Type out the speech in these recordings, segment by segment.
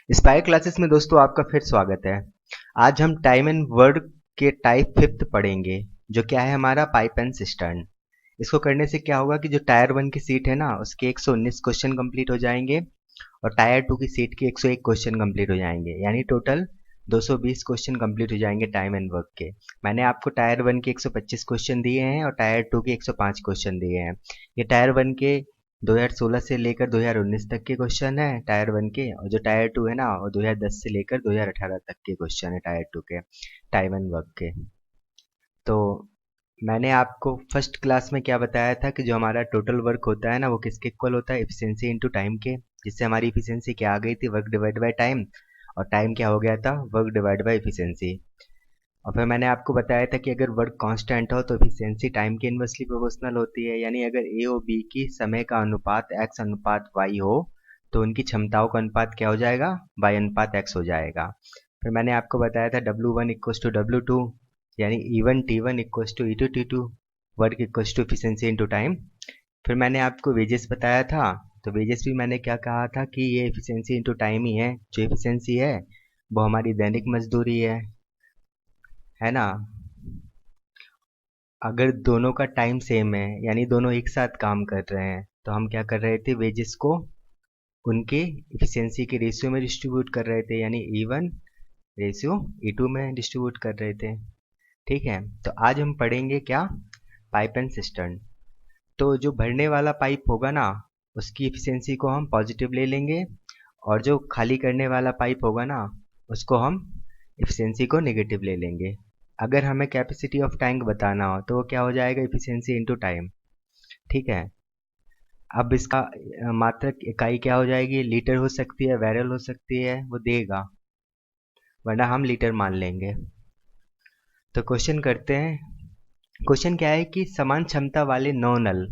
Spire classes में दोस्तों आपका फिर स्वागत है। आज हम टाइम एंड वर्क के टाइप फिफ्थ पढ़ेंगे, जो क्या है हमारा पाइप एंड सिस्टर्न। इसको करने से क्या होगा कि जो टायर वन की सीट है ना, उसके 119 क्वेश्चन कंप्लीट हो जाएंगे और टायर टू की सीट के 101 क्वेश्चन कंप्लीट हो जाएंगे, यानी टोटल 220 क्वेश्चन कंप्लीट हो जाएंगे टाइम एंड वर्क के। मैंने आपको टायर वन के 125 क्वेश्चन दिए हैं और टायर टू के 105 क्वेश्चन दिए हैं। ये टायर वन के 2016 से लेकर 2019 तक के क्वेश्चन है टायर वन के, और जो टायर टू है ना वो 2010 से लेकर 2018 तक के क्वेश्चन है टायर टू के टाइम एंड वर्क के। तो मैंने आपको फर्स्ट क्लास में क्या बताया था कि जो हमारा टोटल वर्क होता है ना वो किसके इक्वल होता है, एफिशिएंसी इनटू टाइम के। जिससे हमारी एफिशिएंसी क्या आ गई थी, वर्क डिवाइड बाय टाइम, और टाइम क्या हो गया था, वर्क डिवाइड बाय एफिशिएंसी। और फिर मैंने आपको बताया था कि अगर वर्क कांस्टेंट हो तो एफिशिएंसी टाइम के इनवर्सली प्रोपोर्शनल होती है, यानी अगर ए और बी की समय का अनुपात x अनुपात y हो तो उनकी क्षमताओं का अनुपात क्या हो जाएगा, y अनुपात x हो जाएगा। फिर मैंने आपको बताया था W1 इक्वल्स टू W2, यानी E1 T1 equals to E2 T2, work equals to efficiency into time. फिर मैंने आपको वेजेस बताया था, तो वेजेस भी मैंने क्या कहा था कि ये एफिशिएंसी इनटू टाइम ही है। जो एफिशिएंसी है वो हमारी दैनिक मजदूरी है ना। अगर दोनों का टाइम सेम है, यानी दोनों एक साथ काम कर रहे हैं, तो हम क्या कर रहे थे, वेजेस को उनके एफिशिएंसी के रेशियो में डिस्ट्रीब्यूट कर रहे थे, यानी E1 रेशियो E2 में डिस्ट्रीब्यूट कर रहे थे। ठीक है, तो आज हम पढ़ेंगे क्या, पाइप एंड सिस्टर्न। तो जो भरने वाला पाइप होगा ना, उसकी एफिशिएंसी को हम पॉजिटिव ले लेंगे, और जो खाली करने वाला पाइप होगा ना, उसको हम एफिशिएंसी को नेगेटिव ले लेंगे। अगर हमें कैपेसिटी ऑफ टैंक बताना हो तो वो क्या हो जाएगा, एफिशिएंसी इनटू टाइम। ठीक है, अब इसका मात्रक इकाई क्या हो जाएगी, लीटर हो सकती है, बैरल हो सकती है, वो देगा, वरना हम लीटर मान लेंगे। तो क्वेश्चन करते हैं। क्वेश्चन क्या है कि समान क्षमता वाले 9 नल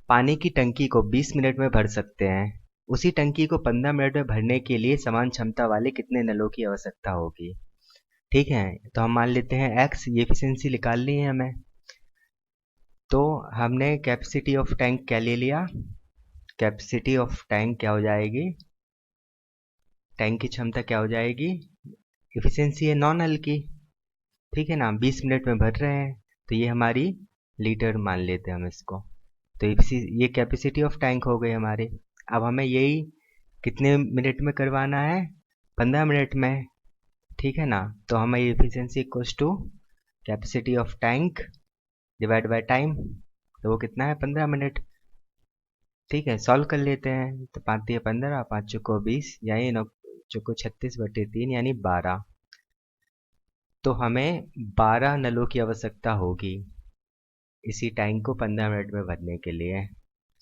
पानी की टंकी को 20 मिनट में भर सकते हैं। उसी टंकी को 15 मिनट में भरने के लिए समान क्षमता वाले कितने नलों की आवश्यकता होगी। ठीक है, तो हम मान लेते हैं x, ये एफिशिएंसी निकालनी है हमें। तो हमने कैपेसिटी ऑफ टैंक क्या ले लिया, कैपेसिटी ऑफ टैंक क्या हो जाएगी, टैंक की क्षमता क्या हो जाएगी, एफिशिएंसी है 9 नल की। ठीक है ना, 20 मिनट में भर रहे हैं, तो ये हमारी लीटर मान लेते हैं हम इसको। तो ये कैपेसिटी ऑफ टैंक हो गई हमारी। अब हमें यही कितने मिनट में करवाना है, 15 मिनट में। ठीक है ना, तो हमें efficiency equals to capacity of tank divide by time, तो वो कितना है, 15 मिनट। ठीक है, सॉल्व कर लेते हैं। तो 5 दिया 15, 5 चौको 20, यानी 9 चौको 36/3, यानी 12। तो हमें 12 नलों की आवश्यकता होगी इसी टैंक को 15 मिनट में भरने के लिए।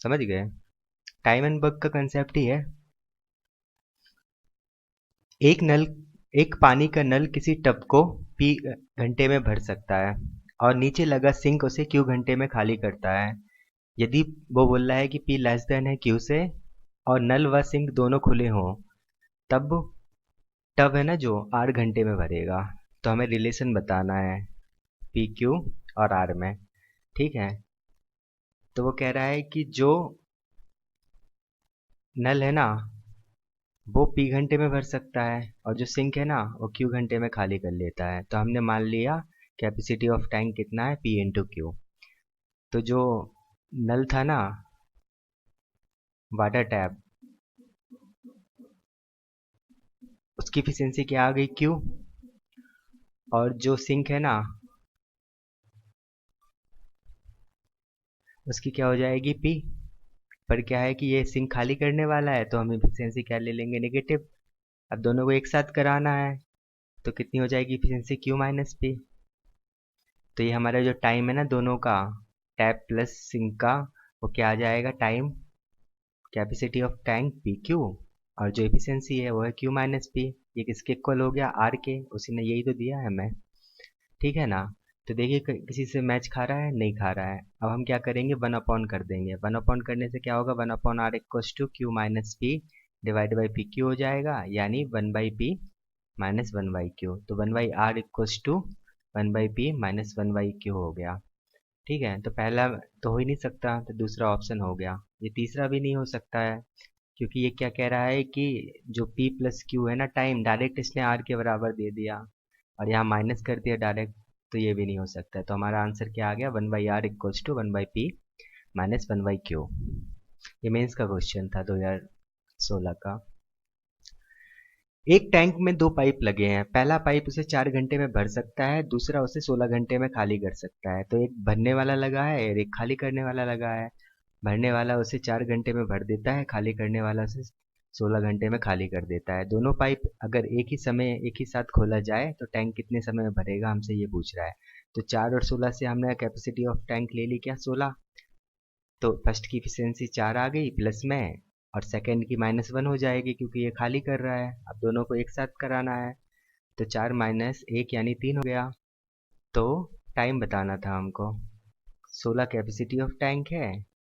समझ गए, टाइम एंड वर्क का कंसेप्ट ही है। एक नल, एक पानी का नल किसी टब को P घंटे में भर सकता है, और नीचे लगा सिंक उसे Q घंटे में खाली करता है। यदि वो बोल रहा है कि P लेस देन है Q से, और नल व सिंक दोनों खुले हों, तब टब है ना जो R घंटे में भरेगा। तो हमें रिलेशन बताना है पी क्यू और आर में। ठीक है, तो वो कह रहा है कि जो नल है ना वो पी घंटे में भर सकता है, और जो सिंक है ना वो क्यू घंटे में खाली कर लेता है। तो हमने मान लिया कैपेसिटी ऑफ टैंक कितना है, पी इंटू क्यू। तो जो नल था ना, वाटर टैप, उसकी एफिशिएंसी क्या आ गई, क्यू। और जो सिंक है ना उसकी क्या हो जाएगी, पी। पर क्या है कि ये सिंक खाली करने वाला है, तो हम एफिशिएंसी क्या ले लेंगे, नेगेटिव। अब दोनों को एक साथ कराना है, तो कितनी हो जाएगी एफिशिएंसी, क्यू माइनस पी। तो ये हमारा जो टाइम है ना दोनों का, टैप प्लस सिंक का, वो क्या आ जाएगा, time capacity of tank P Q, और जो एफिशिएंसी है वो है क्यू माइनस पी। ये किसके इक्वल हो गया, आर के। उसी ने यही तो दिया है हमें। ठीक है ना, तो देखिए किसी से मैच खा रहा है, नहीं खा रहा है। अब हम क्या करेंगे, 1 अपॉन कर देंगे। 1 अपॉन करने से क्या होगा, 1/r equals to Q minus P divide by P Q हो जाएगा, यानी 1/p माइनस 1/q। तो 1/r equals to 1/p minus 1/q हो गया। ठीक है, तो पहला तो हो ही नहीं सकता, तो दूसरा ऑप्शन हो गया। ये तीसरा भी नहीं हो सकता है, क्योंकि ये क्या कह रहा है कि जो P प्लस क्यू है ना टाइम, डायरेक्ट इसने R के बराबर दे दिया और यहाँ माइनस कर दिया डायरेक्ट, तो ये भी नहीं हो सकता है। तो हमारा आंसर क्या आ गया, 1/r equals to 1/p minus 1/q। ये मेंस का क्वेश्चन था 2016 का। एक टैंक में दो पाइप लगे हैं, पहला पाइप उसे 4 घंटे में भर सकता है, दूसरा उसे 16 घंटे में खाली कर सकता है। तो एक भरने वाला लगा है और एक खाली करने वाला लगा है। भरने वाला उसे 4 घंटे में भर देता है, खाली करने वाला उसे 16 घंटे में खाली कर देता है। दोनों पाइप अगर एक ही समय एक ही साथ खोला जाए तो टैंक कितने समय में भरेगा, हमसे ये पूछ रहा है। तो 4 और 16 से हमने कैपेसिटी ऑफ टैंक ले ली क्या, 16। तो फर्स्ट की इफिशियंसी 4 आ गई प्लस में, और सेकंड की -1 हो जाएगी क्योंकि ये खाली कर रहा है। अब दोनों को एक साथ कराना है, तो 4 माइनस 1 यानी 3 हो गया। तो टाइम बताना था हमको। 16 कैपेसिटी ऑफ टैंक है,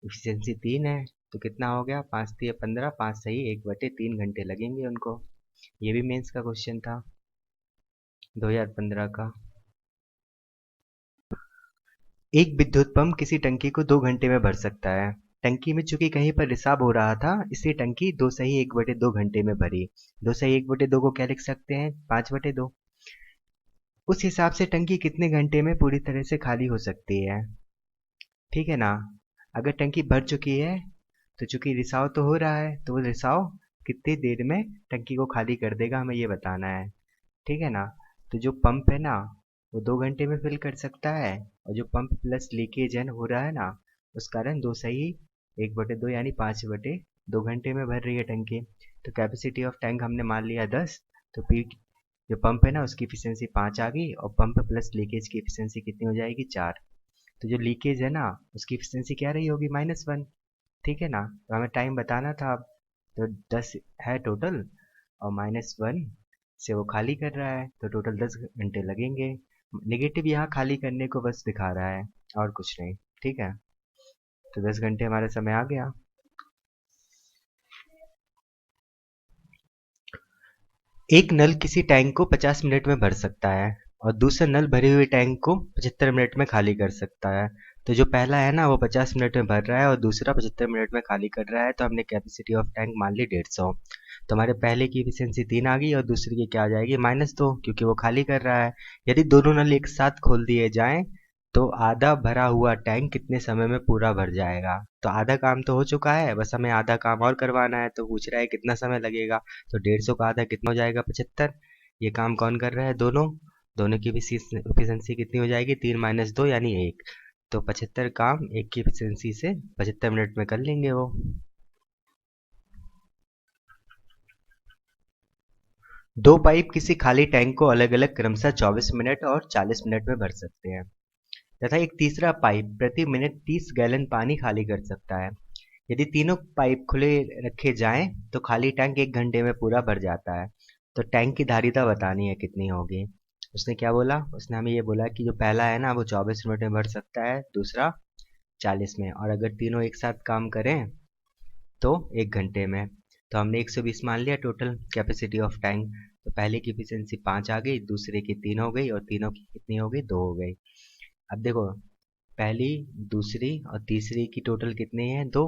इफिशियंसी 3 है, तो कितना हो गया, 5 3 15, 5 सही 1/3 घंटे लगेंगे उनको। ये भी मेंस का क्वेश्चन था 2015 का। एक विद्युत पंप किसी टंकी को 2 घंटे में भर सकता है। टंकी में चूंकि कहीं पर रिसाव हो रहा था, इसलिए टंकी 2 सही 1/2 घंटे में भरी। 2 सही 1/2 को क्या लिख सकते हैं, 5/2। उस हिसाब से टंकी कितने घंटे में पूरी तरह से खाली हो सकती है, ठीक है ना। अगर टंकी भर चुकी है तो चूंकि रिसाव तो हो रहा है, तो वो रिसाव कितनी देर में टंकी को खाली कर देगा, हमें ये बताना है, ठीक है ना। तो जो पंप है ना, वो 2 घंटे में फिल कर सकता है, और जो पंप प्लस लीकेज है हो रहा है ना, उस कारण 2 सही 1/2 यानी 5/2 घंटे में भर रही है टंकी। तो कैपेसिटी ऑफ टैंक हमने मान लिया 10। तो पी जो पंप है ना उसकी इफिशियंसी 5 आ गई, और पंप प्लस लीकेज की इफिशियंसी कितनी हो जाएगी, 4। तो जो लीकेज है ना उसकी इफिशियंसी क्या रही होगी, -1, ठीक है ना। तो हमें टाइम बताना था अब। तो 10 है टोटल, और -1 से वो खाली कर रहा है, तो टोटल 10 घंटे लगेंगे। नेगेटिव यहाँ खाली करने को बस दिखा रहा है और कुछ नहीं, ठीक है। तो 10 घंटे हमारा समय आ गया। एक नल किसी टैंक को 50 मिनट में भर सकता है, और दूसरा नल भरे हुए टैंक को 75 मिनट में खाली कर सकता है। तो जो पहला है ना वो 50 मिनट में भर रहा है और दूसरा 75 मिनट में खाली कर रहा है, तो हमने कैपेसिटी ऑफ टैंक मान ली 150। तो हमारे पहले की एफिशिएंसी 3 आ गई और दूसरे की क्या आ जाएगी, -2, क्योंकि वो खाली कर रहा है। यदि दोनों नल एक साथ खोल दिए जाएं तो आधा भरा हुआ टैंक कितने समय में पूरा भर जाएगा। तो आधा काम तो हो चुका है, बस हमें आधा काम और करवाना है, तो पूछ रहा है कितना समय लगेगा। तो 150 का आधा कितना हो जाएगा, 75। ये काम कौन कर रहा है, दोनों। दोनों की भी एफिशिएंसी कितनी हो जाएगी, 3 माइनस 2 यानी 1। तो 75 काम एक की एफिशिएंसी से 75 मिनट में कर लेंगे वो। दो पाइप किसी खाली टैंक को अलग अलग क्रमशः 24 मिनट और 40 मिनट में भर सकते हैं, तथा एक तीसरा पाइप प्रति मिनट 30 गैलन पानी खाली कर सकता है। यदि तीनों पाइप खुले रखे जाएं तो खाली टैंक 1 घंटे में पूरा भर जाता है। तो टैंक की धारिता बतानी है कितनी होगी। उसने क्या बोला, उसने हमें ये बोला कि जो पहला है ना वो 24 मिनट में भर सकता है, दूसरा 40 में, और अगर तीनों एक साथ काम करें तो 1 घंटे में। तो हमने 120 मान लिया टोटल कैपेसिटी ऑफ टैंक। तो पहले की एफिशिएंसी 5 आ गई, दूसरे की 3 हो गई, और तीनों की कितनी हो गई, 2 हो गई। अब देखो, पहली दूसरी और तीसरी की टोटल कितनी है, 2,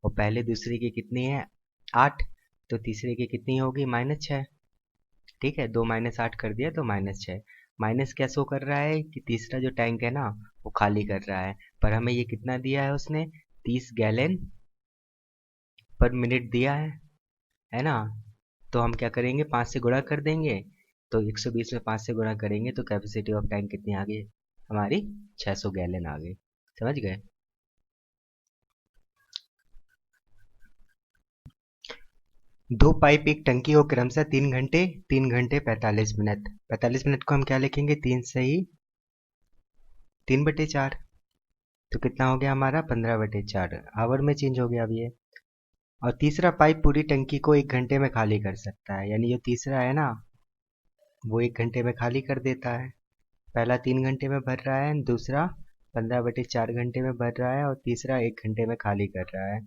और पहले दूसरे की कितनी है, 8। तो तीसरे की कितनी होगी, -6, ठीक है। 2 माइनस 8 कर दिया तो -6। माइनस क्या शो कर रहा है कि तीसरा जो टैंक है ना वो खाली कर रहा है, पर हमें ये कितना दिया है उसने, 30 गैलन पर मिनट दिया है ना। तो हम क्या करेंगे, 5 से गुणा कर देंगे। तो 120 में 5 से गुणा करेंगे तो कैपेसिटी ऑफ टैंक कितनी आ गई हमारी, 600 गैलन आ गई। समझ गए। दो पाइप एक टंकी को क्रमशः 3 घंटे 3 घंटे 45 मिनट, 45 मिनट को हम क्या लिखेंगे, 3 से ही 3/4। तो कितना हो गया हमारा, 15/4 आवर में चेंज हो गया अब ये। और तीसरा पाइप पूरी टंकी को 1 घंटे में खाली कर सकता है, यानी जो तीसरा है ना वो 1 घंटे में खाली कर देता है। पहला 3 घंटे में भर रहा है, दूसरा 15/4 घंटे में भर रहा है, और तीसरा 1 घंटे में खाली कर रहा है।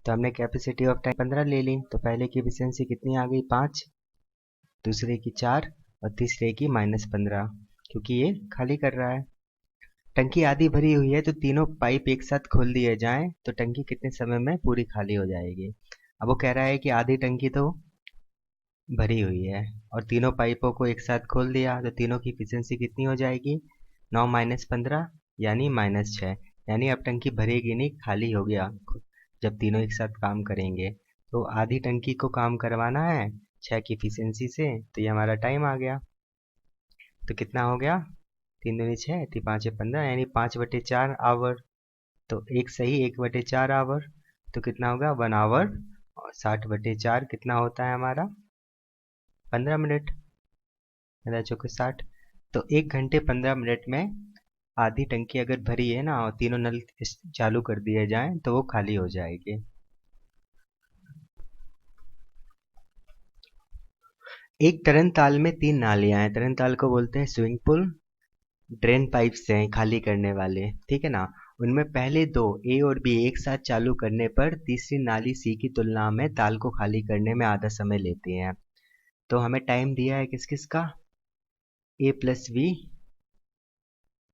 तो हमने कैपेसिटी ऑफ टैंक 15 ले ली। तो पहले की एफिशिएंसी कितनी आ गई, 5, दूसरे की 4, और तीसरे की -15, क्योंकि ये खाली कर रहा है। टंकी आधी भरी हुई है, तो तीनों पाइप एक साथ खोल दिए जाएं तो टंकी कितने समय में पूरी खाली हो जाएगी। अब वो कह रहा है कि आधी टंकी तो भरी हुई है और तीनों पाइपों को एक साथ खोल दिया, तो तीनों की एफिशिएंसी कितनी हो जाएगी? 9 माइनस 15 यानी -6। यानी अब टंकी भरेगी नहीं, खाली हो गया जब तीनों एक साथ काम करेंगे। तो आधी टंकी को काम करवाना है 6 की एफिशिएंसी से, तो ये हमारा टाइम आ गया। तो कितना हो गया? 3 दूनी 6, 5 15 यानी 5/4 आवर। तो एक सही 1/4 आवर, तो कितना होगा? 1 आवर। और 60/4 कितना होता है हमारा? 15 मिनट। 15×4 = 60। तो 1 घंटे 15 मिनट में आधी टंकी अगर भरी है ना और तीनों नल चालू कर दिए जाएं तो वो खाली हो जाएगी। एक तरन ताल में 3 नालियां हैं। तरन ताल को बोलते हैं स्विमिंग पूल। ड्रेन पाइप्स हैं खाली करने वाले, ठीक है ना। उनमें पहले दो ए और बी एक साथ चालू करने पर तीसरी नाली सी की तुलना में ताल को खाली करने में आधा समय लेती हैं। तो हमें टाइम दिया है किस किस का? ए प्लस बी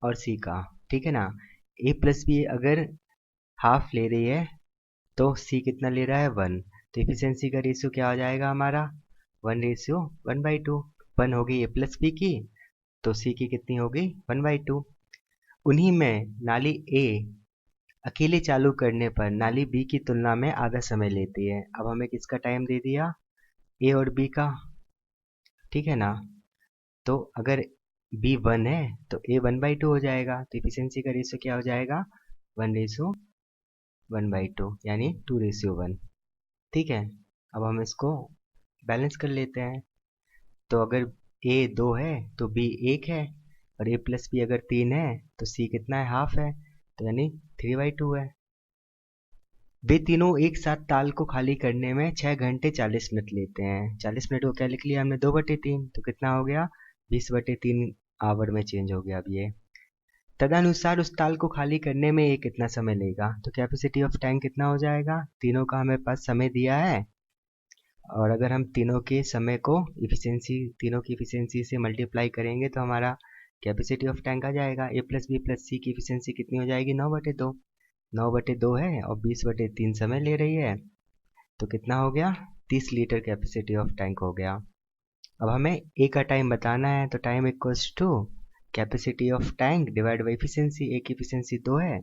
और सी का, ठीक है ना। ए प्लस बी अगर हाफ ले रही है तो सी कितना ले रहा है? 1। तो एफिशिएंसी का रेशियो क्या हो जाएगा हमारा? 1:1/2। 1 होगी ए प्लस बी की, तो सी की कितनी होगी? 1/2। उन्हीं में नाली ए अकेले चालू करने पर नाली बी की तुलना में आधा समय लेती है। अब हमें किसका टाइम दे दिया? ए और बी का, ठीक है ना। तो अगर बी 1 है तो ए 1/2 हो जाएगा, तो एफिशिएंसी का रेशियो क्या हो जाएगा? 1:1/2 यानी 2:1। ठीक है। अब हम इसको बैलेंस कर लेते हैं। तो अगर ए 2 है तो बी 1 है, और ए प्लस बी अगर 3 है तो सी कितना है? हाफ है, तो यानी 3/2 है। वे तीनों एक साथ ताल को खाली करने में 6 घंटे 40 मिनट लेते हैं। 40 मिनट को क्या लिख लिया हमने? 2/3, तो कितना हो गया? 20/3 आवर में चेंज हो गया अब ये। तदनुसार उस ताल को खाली करने में ये कितना समय लेगा? तो कैपेसिटी ऑफ टैंक कितना हो जाएगा? तीनों का हमें पास समय दिया है, और अगर हम तीनों के समय को इफिशियंसी, तीनों की इफिशियंसी से मल्टीप्लाई करेंगे तो हमारा कैपेसिटी ऑफ टैंक आ जाएगा। ए प्लस बी प्लस सी की इफिशियंसी कितनी हो जाएगी? 9/2। 9/2 है और 20/3 समय ले रही है, तो कितना हो गया? 30 लीटर कैपेसिटी ऑफ टैंक हो गया। अब हमें ए का टाइम बताना है, तो time equals to capacity of tank divide by efficiency. A की इफिशियंसी 2 है,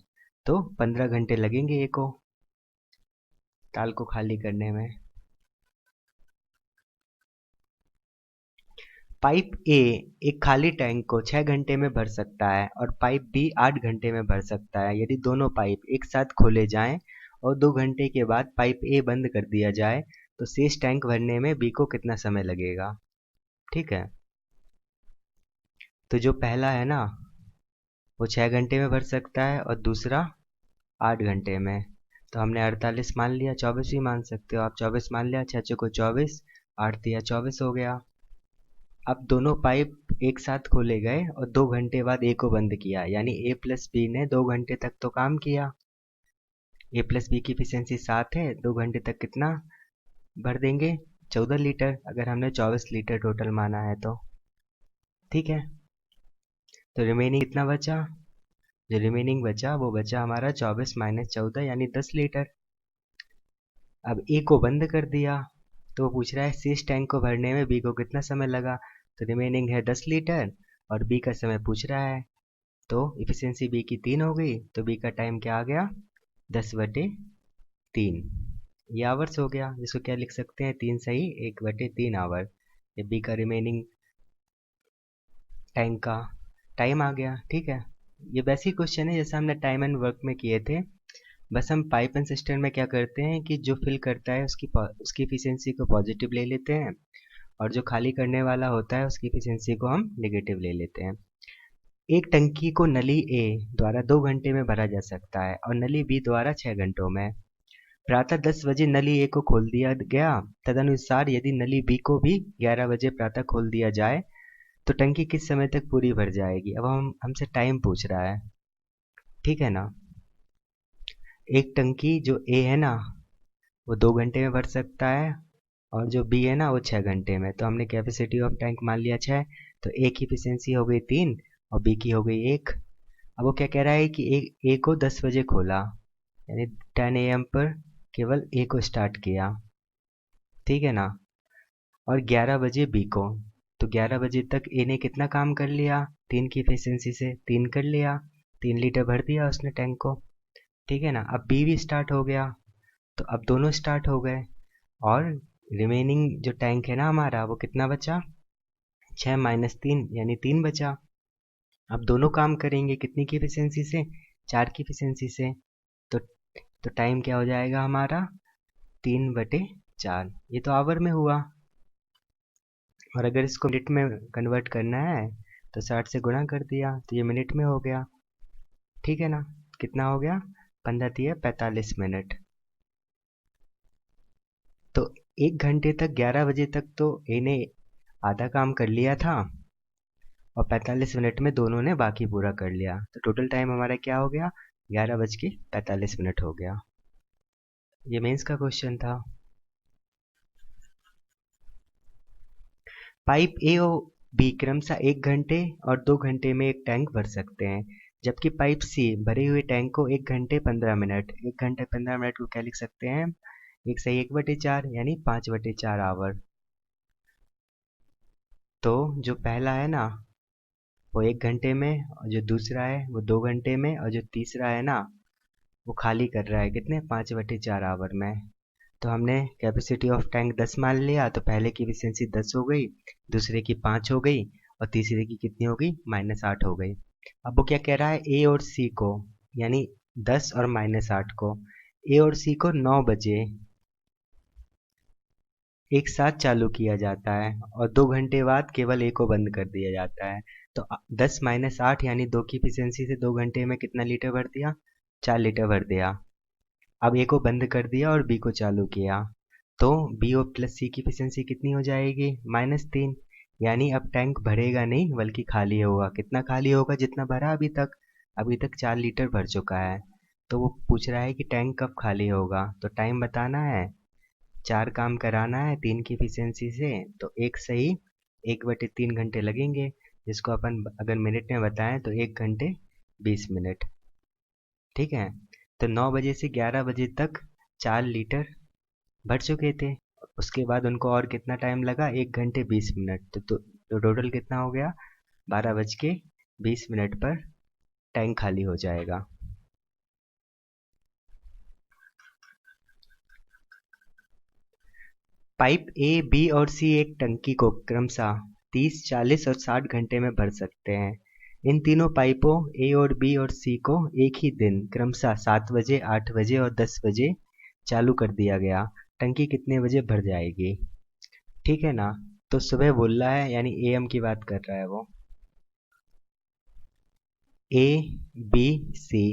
तो 15 घंटे लगेंगे ए को ताल को खाली करने में। पाइप ए एक खाली टैंक को 6 घंटे में भर सकता है और पाइप बी 8 घंटे में भर सकता है। यदि दोनों पाइप एक साथ खोले जाएं और 2 घंटे के बाद पाइप ए बंद कर दिया जाए तो शेष टैंक भरने में बी को कितना समय लगेगा? ठीक है। तो जो पहला है ना वो 6 घंटे में भर सकता है और दूसरा 8 घंटे में। तो हमने 48 मान लिया, 24 भी मान सकते हो आप। 24 मान लिया, 6 को 24, 8 दिया 24 हो गया। अब दोनों पाइप एक साथ खोले गए और 2 घंटे बाद ए को बंद किया, यानी ए प्लस बी ने 2 घंटे तक तो काम किया। ए प्लस बी की एफिशिएंसी 7 है, 2 घंटे तक कितना भर देंगे? 14 लीटर, अगर हमने 24 लीटर टोटल माना है तो। ठीक है। तो रिमेनिंग कितना बचा? जो रिमेनिंग बचा वो बचा हमारा 24 - 14 यानी 10 लीटर। अब ए को बंद कर दिया तो वो पूछ रहा है शेष टैंक को भरने में बी को कितना समय लगा। तो रिमेनिंग है 10 लीटर और बी का समय पूछ रहा है, तो इफिशियंसी बी की 3 हो गई, तो बी का टाइम क्या आ गया? 10/3। ये आवर्स हो गया, जिसको क्या लिख सकते हैं? 3 सही 1/3 आवर। ये बी का रिमेनिंग टैंक का टाइम आ गया। ठीक है। ये वैसी क्वेश्चन है जैसे हमने टाइम एंड वर्क में किए थे, बस हम पाइप एंड सिस्टम में क्या करते हैं कि जो फिल करता है उसकी इफिशियंसी को पॉजिटिव ले लेते हैं, और जो खाली करने वाला होता है उसकी इफिशियंसी को हम नेगेटिव ले लेते हैं। एक टंकी को नली ए द्वारा 2 घंटे में भरा जा सकता है और नली बी द्वारा 6 घंटों में। प्रातः 10 बजे नली ए को खोल दिया गया। तदनुसार यदि नली बी को भी 11 बजे प्रातः खोल दिया जाए तो टंकी किस समय तक पूरी भर जाएगी? अब हमसे टाइम पूछ रहा है, ठीक है ना। एक टंकी जो ए है ना वो 2 घंटे में भर सकता है, और जो बी है ना वो 6 घंटे में। तो हमने कैपेसिटी ऑफ टैंक मान लिया 6, तो ए की इफिशियंसी हो गई 3 और बी की हो गई 1। अब वो क्या कह रहा है कि ए को 10 बजे खोला, यानी 10 AM पर केवल ए को स्टार्ट किया। ठीक है ना। और 11 बजे बी को, तो 11 बजे तक ए ने कितना काम कर लिया, 3 की एफिशिएंसी से 3 कर लिया, 3 लीटर भर दिया उसने टैंक को। ठीक है ना। अब बी भी स्टार्ट हो गया, तो अब दोनों स्टार्ट हो गए, और रिमेनिंग जो टैंक है ना हमारा, वो कितना बचा, 6 - 3 यानी 3 बचा। अब दोनों काम करेंगे कितनी की एफिशिएंसी से, 4 की एफिशिएंसी से। तो टाइम क्या हो जाएगा हमारा, 3/4। ये तो आवर में हुआ। और अगर इसको मिनट में कन्वर्ट करना है तो 60 से गुणा कर दिया, तो ये मिनट में हो गया। ठीक है ना। कितना हो गया, 15×3 = 45 मिनट। तो 1 घंटे तक, 11 बजे तक तो ए ने आधा काम कर लिया था, और 45 मिनट में दोनों ने बाकी पूरा कर लिया। तो टोटल टाइम हमारा क्या हो गया, 11:45 हो गया। ये मेंस का क्वेश्चन था। पाइप ए और बी क्रमशः 1 घंटे और 2 घंटे में एक टैंक भर सकते हैं, जबकि पाइप सी भरे हुए टैंक को 1 घंटे 15 मिनट, 1 घंटे 15 मिनट को क्या लिख सकते हैं, 1/4 यानी 5/4 आवर। तो जो पहला है ना वो 1 घंटे में, और जो दूसरा है वो 2 घंटे में, और जो तीसरा है ना वो खाली कर रहा है कितने, 5/4 आवर में। तो हमने कैपेसिटी ऑफ टैंक 10 मान लिया, तो पहले की एफिशिएंसी 10 हो गई, दूसरे की 5 हो गई, और तीसरे की कितनी हो गई, -8 हो गई। अब वो क्या कह रहा है, ए और सी को, यानी 10 और -8 को, ए और सी को 9 बजे एक साथ चालू किया जाता है, और 2 घंटे बाद केवल ए को बंद कर दिया जाता है। तो 10 - 8 यानी 2 की एफिशिएंसी से 2 घंटे में कितना लीटर भर दिया, 4 लीटर भर दिया। अब ए को बंद कर दिया और बी को चालू किया, तो बी और प्लस सी की एफिशिएंसी कितनी हो जाएगी, -3। यानी अब टैंक भरेगा नहीं बल्कि खाली होगा। कितना खाली होगा, जितना भरा अभी तक, अभी तक 4 लीटर भर चुका है। तो वो पूछ रहा है कि टैंक कब खाली होगा, तो टाइम बताना है, 4 काम कराना है 3 की एफिशिएंसी से, तो एक सही 1/3 घंटे लगेंगे, जिसको अपन अगर मिनट में बताएं तो 1 घंटे 20 मिनट। ठीक है। तो 9 बजे से 11 बजे तक 4 लीटर भर चुके थे। उसके बाद उनको और कितना टाइम लगा, 1 घंटे 20 मिनट। तो टोटल कितना हो गया, 12:20 पर टैंक खाली हो जाएगा। पाइप ए, बी और सी एक टंकी को क्रमशः 30, 40 और 60 घंटे में भर सकते हैं। इन तीनों पाइपों ए और बी और सी को एक ही दिन क्रमशः 7 बजे, 8 बजे और 10 बजे चालू कर दिया गया। टंकी कितने बजे भर जाएगी। ठीक है ना। तो सुबह बोल रहा है, यानी एएम की बात कर रहा है वो। ए, बी, सी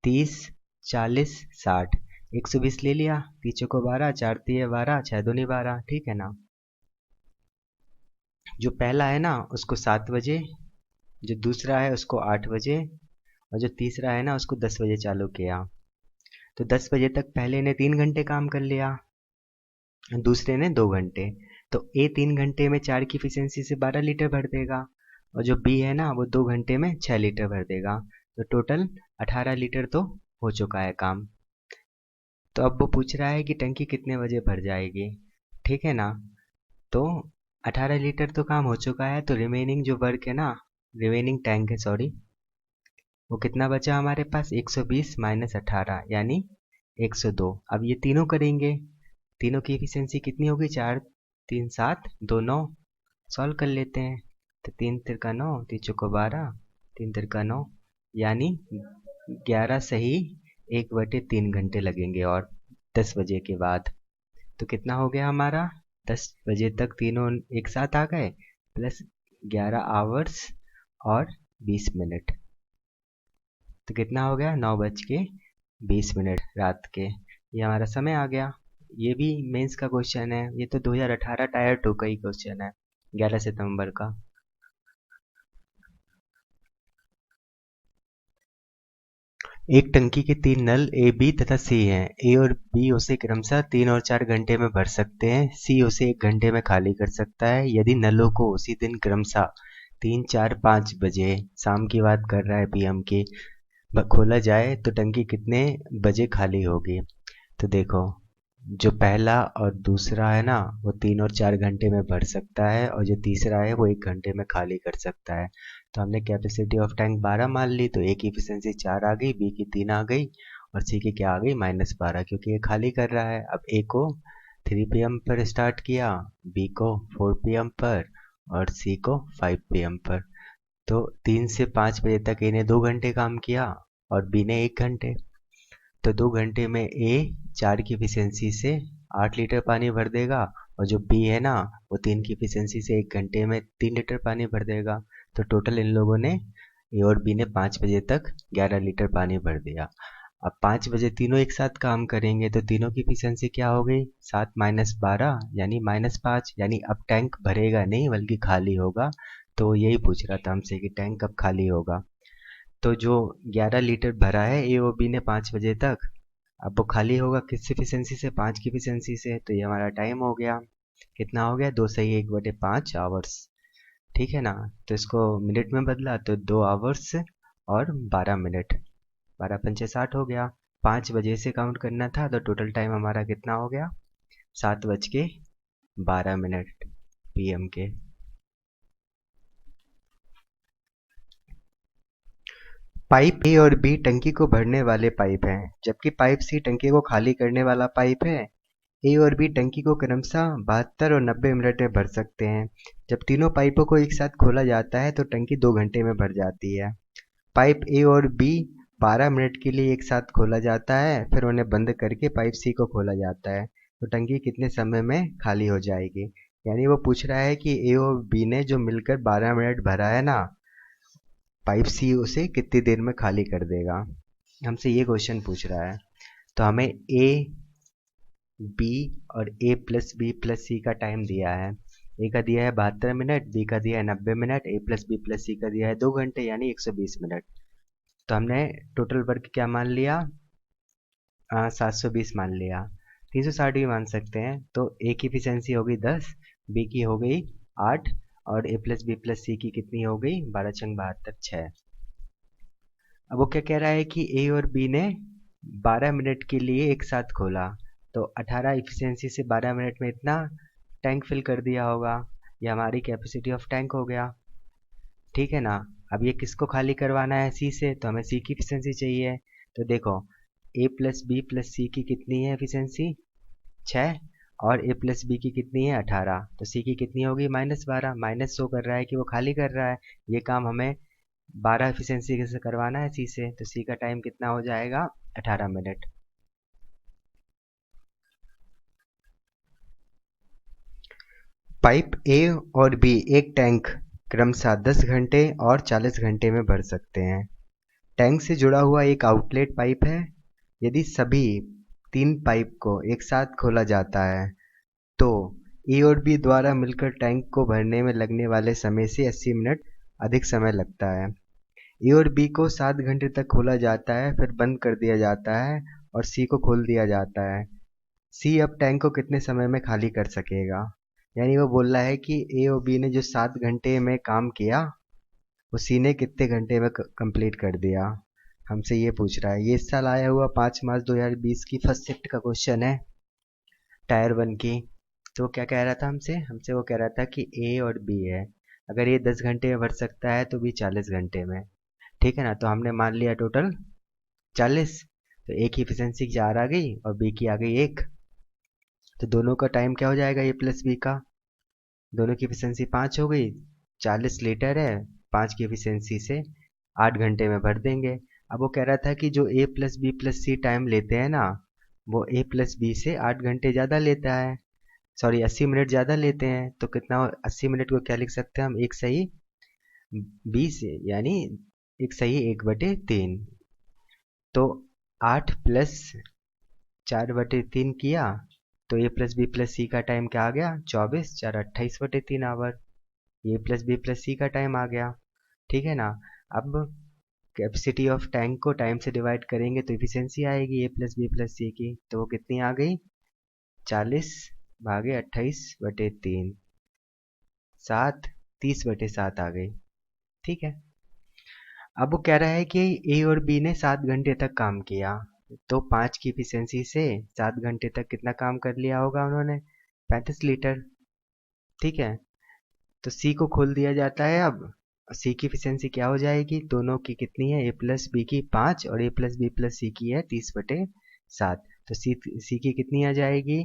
30, 40, 60, 120 ले लिया, तीसों को 12, 4 तिये 12, 6 दूनी 12। ठीक है ना। जो पहला है ना उसको 7 बजे, जो दूसरा है उसको 8 बजे, और जो तीसरा है ना उसको 10 बजे चालू किया। तो 10 बजे तक पहले ने 3 घंटे काम कर लिया, दूसरे ने 2 घंटे। तो ए 3 घंटे में 4 की एफिशिएंसी से 12 लीटर भर देगा, और जो बी है ना वो 2 घंटे में 6 लीटर भर देगा। तो टोटल 18 लीटर तो हो चुका है काम। तो अब वो पूछ रहा है कि टंकी कितने बजे भर जाएगी। ठीक है ना। तो 18 लीटर तो काम हो चुका है, तो रिमेनिंग जो वर्क है ना, रिमेनिंग टैंक है सॉरी, वो कितना बचा हमारे पास, 120 - 18 यानी 102। अब ये तीनों करेंगे, तीनों की एफिशिएंसी कितनी होगी, 4 3 7 2 9। सॉल्व कर लेते हैं। तो 3 तिरका 9, 3 चौको 12, 3 तिरका 9, यानी 11 सही 1/3 घंटे लगेंगे, और 10 बजे के बाद। तो कितना हो गया हमारा, 10 बजे तक तीनों एक साथ आ गए, प्लस 11 आवर्स और 20 मिनट। तो कितना हो गया, 9:20 रात के। ये हमारा समय आ गया। ये भी मेंस का क्वेश्चन है, ये तो 2018 टायर 2 का ही क्वेश्चन है, 11 सितंबर का। एक टंकी के 3 नल ए, बी तथा सी हैं। ए और बी उसे क्रमशः 3 और 4 घंटे में भर सकते हैं। सी उसे 1 घंटे में खाली कर सकता है। यदि नलों को उसी दिन क्रमशः 3, 4, 5 बजे, शाम की बात कर रहा है पीएम की, खोला जाए तो टंकी कितने बजे खाली होगी। तो देखो, जो पहला और दूसरा है ना वो 3 और 4 घंटे में भर सकता है, और जो तीसरा है वो 1 घंटे में खाली कर सकता है। तो हमने कैपेसिटी ऑफ टैंक 12 मान ली, तो ए की एफिशिएंसी 4 आ गई, बी की 3 आ गई, और सी की क्या आ गई -12, क्योंकि ये खाली कर रहा है। अब ए को 3 PM पर स्टार्ट किया, बी को 4 PM पर, और सी को 5 PM पर। तो 3 से 5 बजे तक ए ने 2 घंटे काम किया और बी ने 1 घंटे। तो 2 घंटे में ए 4 की एफिशिएंसी से 8 लीटर पानी भर देगा, और जो बी है ना वो 3 की एफिशिएंसी से 1 घंटे में 3 लीटर पानी भर देगा। तो टोटल इन लोगों ने, ए और बी ने 5 बजे तक 11 लीटर पानी भर दिया। अब 5 बजे तीनों एक साथ काम करेंगे तो तीनों की एफिशिएंसी क्या हो गई, 7 - 12 यानी -5, यानी अब टैंक भरेगा नहीं बल्कि खाली होगा। तो यही पूछ रहा था हमसे कि टैंक कब खाली होगा। तो जो 11 लीटर भरा है ए ओ बी ने 5 बजे तक, अब वो खाली होगा किस एफिशिएंसी से, 5 की एफिशिएंसी से। तो ये हमारा टाइम हो गया, कितना हो गया, 2 × 1/5 आवर्स। ठीक है ना। तो इसको मिनट में बदला तो 2 आवर्स और 12 मिनट, 12×5 = 60 हो गया। 5 बजे से काउंट करना था तो टोटल टाइम हमारा कितना हो गया, 7:12 PM के। पाइप ए और बी टंकी को भरने वाले पाइप हैं, जबकि पाइप सी टंकी को खाली करने वाला पाइप है। ए और बी टंकी को क्रमशः 72 और 90 मिनट में भर सकते हैं। जब तीनों पाइपों को एक साथ खोला जाता है तो टंकी 2 घंटे में भर जाती है। पाइप ए और बी 12 मिनट के लिए एक साथ खोला जाता है, फिर उन्हें बंद करके पाइप सी को खोला जाता है। तो टंकी कितने समय में खाली हो जाएगी। यानी वो पूछ रहा है कि ए और बी ने जो मिलकर 12 मिनट भरा है ना, पाइप सी उसे कितनी देर में खाली कर देगा। हमसे ये क्वेश्चन पूछ रहा है। तो हमें ए बी और ए प्लस बी प्लस सी का टाइम दिया है। ए का दिया है 72 मिनट, बी का दिया है 90 मिनट, ए प्लस बी प्लस सी का दिया है 2 घंटे यानी 120 मिनट। तो हमने टोटल वर्क क्या मान लिया, 720 मान लिया। 360 भी मान सकते हैं। तो ए की एफिशिएंसी हो गई 10, बी की हो गई 8, और ए प्लस बी प्लस सी की कितनी हो गई, 12×6 = 6। अब वो क्या कह रहा है कि ए और बी ने 12 मिनट के लिए एक साथ खोला, तो 18 इफिशियंसी से 12 मिनट में इतना टैंक फिल कर दिया होगा। ये हमारी कैपेसिटी ऑफ टैंक हो गया। ठीक है ना। अब ये किसको खाली करवाना है, सी से, तो हमें सी की इफिशियंसी चाहिए। तो देखो, ए प्लस बी प्लस सी की कितनी है एफिशिएंसी, 6, और ए प्लस बी की कितनी है, 18। तो सी की कितनी होगी, -12, माइनस शो कर रहा है कि वो खाली कर रहा है। ये काम हमें 12 एफिशिएंसी से करवाना है सी से। तो सी का टाइम कितना हो जाएगा, 18 मिनट। पाइप ए और बी एक टैंक क्रमशः 10 घंटे और 40 घंटे में भर सकते हैं। टैंक से जुड़ा हुआ एक आउटलेट पाइप है। यदि सभी 3 पाइप को एक साथ खोला जाता है तो ए और बी द्वारा मिलकर टैंक को भरने में लगने वाले समय से 80 मिनट अधिक समय लगता है। ए और बी को 7 घंटे तक खोला जाता है, फिर बंद कर दिया जाता है, और सी को खोल दिया जाता है। सी अब टैंक को कितने समय में खाली कर सकेगा। यानी वो बोल रहा है कि ए और बी ने जो 7 घंटे में काम किया वो सी ने कितने घंटे में कंप्लीट कर दिया, हमसे ये पूछ रहा है। ये इस साल आया हुआ 5 मार्च 2020 की फर्स्ट शिफ्ट का क्वेश्चन है, टायर 1 की। तो क्या कह रहा था हमसे, वो कह रहा था कि ए और बी है, अगर ये 10 घंटे में भर सकता है तो बी 40 घंटे में। ठीक है ना। तो हमने मान लिया टोटल 40। तो ए की एफिशिएंसी 4 आ गई और बी की आ गई 1। तो दोनों का टाइम क्या हो जाएगा, ए प्लस बी का, दोनों की एफिशिएंसी 5 हो गई। 40 लीटर है, 5 की एफिशिएंसी से 8 घंटे में भर देंगे। अब वो कह रहा था कि जो ए प्लस बी प्लस सी टाइम लेते हैं ना, वो ए प्लस बी से 8 घंटे ज़्यादा लेता है, सॉरी 80 मिनट ज़्यादा लेते हैं। तो कितना, 80 मिनट को क्या लिख सकते हैं हम, 1 सही 20, यानी 1 सही 1/3। तो 8 प्लस 4/3 किया तो A plus B plus C का टाइम क्या आ गया, 24, 4 28/3 hour. A plus B plus C का टाइम आ गया। ठीक है ना। अब कैपेसिटी ऑफ टैंक को टाइम से डिवाइड करेंगे तो इफिशियंसी आएगी A plus B plus C की। तो वो कितनी आ गई, 40/28/3, 7, 30/7 आ गई। ठीक है। अब वो कह रहा है कि ए और बी ने 7 घंटे तक काम किया। तो 5 की इफिशियंसी से 7 घंटे तक कितना काम कर लिया होगा उन्होंने? 35 लीटर। ठीक है, तो सी को खोल दिया जाता है। अब सी की इफिशियंसी क्या हो जाएगी? दोनों की कितनी है? ए प्लस बी की 5 और ए प्लस बी प्लस सी की है 30/7। तो सी की कितनी आ जाएगी?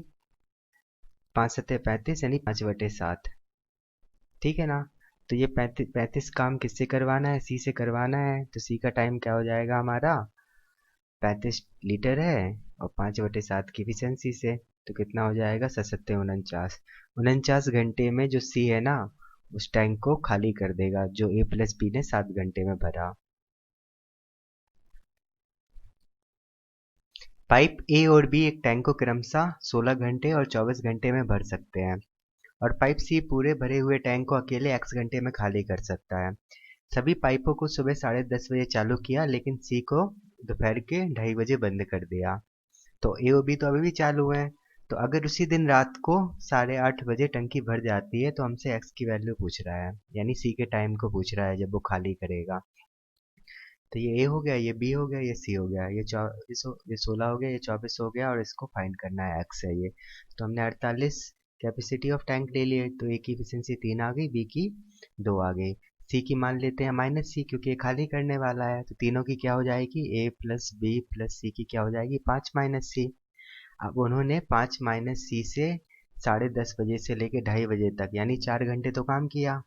5×7=35 यानी 5/7। ठीक है ना? तो ये 35 काम किससे करवाना है? सी से करवाना है। तो सी का टाइम क्या हो जाएगा हमारा? 35 लीटर है और 5/7 की इफिशियंसी से, तो कितना हो जाएगा? 7×7=49। 49 घंटे में जो सी है ना, उस टैंक को खाली कर देगा जो ए प्लस बी ने 7 घंटे में भरा। पाइप ए और बी एक टैंक को क्रमशः 16 घंटे और 24 घंटे में भर सकते हैं, और पाइप सी पूरे भरे हुए टैंक को अकेले x घंटे में खाली कर सकता है। सभी पाइपों को सुबह 10:30 बजे चालू किया, लेकिन सी को दोपहर के 2:30 बजे बंद कर दिया। तो ए और बी तो अभी भी चालू है। तो अगर उसी दिन रात को 8:30 बजे टंकी भर जाती है तो हमसे एक्स की वैल्यू पूछ रहा है, यानी सी के टाइम को पूछ रहा है जब वो खाली करेगा। तो ये ए हो गया, ये बी हो गया, ये सी हो गया, ये 16 हो गया, ये 24 हो गया, और इसको फाइंड करना है, एक्स है ये। तो हमने 48 कैपेसिटी ऑफ टैंक ले लिए। तो ए की एफिशिएंसी 3 आ गई, बी की 2 आ गई, सी की मान लेते हैं -सी, क्योंकि ये खाली करने वाला है। तो तीनों की क्या हो जाएगी? ए प्लस बी प्लस सी की क्या हो जाएगी? 5 - सी। अब उन्होंने 5 - सी से 10:30 बजे से लेके 2:30 बजे तक, यानी 4 घंटे तो काम किया।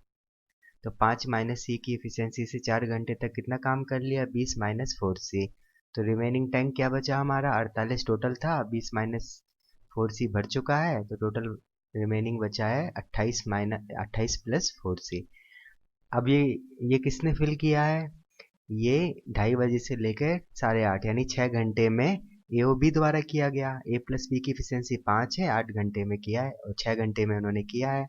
तो 5 - सी की इफिशियंसी से 4 घंटे तक कितना काम कर लिया? 20 - 4सी। तो रिमेनिंग टैंक क्या बचा हमारा? 48 टोटल था, 20 - 4सी भर चुका है, तो टोटल रिमेनिंग बचा है 28 प्लस 4सी। अब ये किसने फिल किया है? ये 2:30 बजे से लेकर 8:30 यानी 6 घंटे में ए ओ बी द्वारा किया गया। ए प्लस बी की इफिशियंसी 5 है, 8 घंटे में किया है और 6 घंटे में उन्होंने किया है।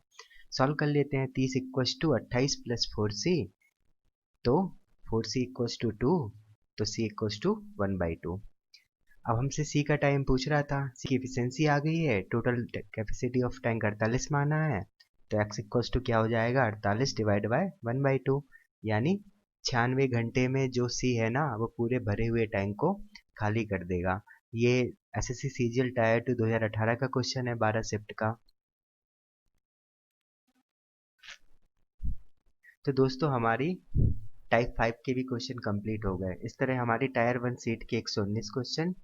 सॉल्व कर लेते हैं। 30 = 28 प्लस 4सी, तो 4c = 2, तो c = 1/2। अब हमसे सी का टाइम पूछ रहा था, सी की इफिशियंसी आ गई है, टोटल कैपेसिटी ऑफ टैंक 48 माना है, तो x क्या हो जाएगा? 48/1/2, यानी 96 घंटे में जो सी है ना, वो पूरे भरे हुए टैंक को खाली कर देगा। ये एसएससी सीजीएल टायर 2 2018 का क्वेश्चन है, 12 शिफ्ट का। तो दोस्तों हमारी टाइप 5 के भी क्वेश्चन कंप्लीट हो गए। इस तरह हमारी टायर 1 सीट के 119 क्वेश्चन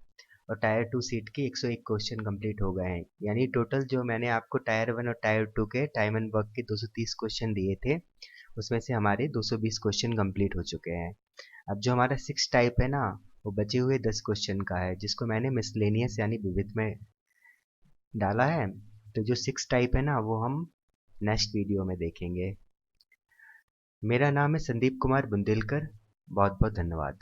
और टायर 2 सीट के 101 क्वेश्चन कंप्लीट हो गए हैं। यानी टोटल जो मैंने आपको टायर 1 और टायर 2 के टाइम एंड वर्क के 230 क्वेश्चन दिए थे, उसमें से हमारे 220 क्वेश्चन कंप्लीट हो चुके हैं। अब जो हमारा 6 टाइप है ना, वो बचे हुए 10 क्वेश्चन का है, जिसको मैंने मिसलेनियस यानी विविध में डाला है। तो जो 6 टाइप है ना, वो हम नेक्स्ट वीडियो में देखेंगे। मेरा नाम है संदीप कुमार बुंदेलकर। बहुत बहुत धन्यवाद।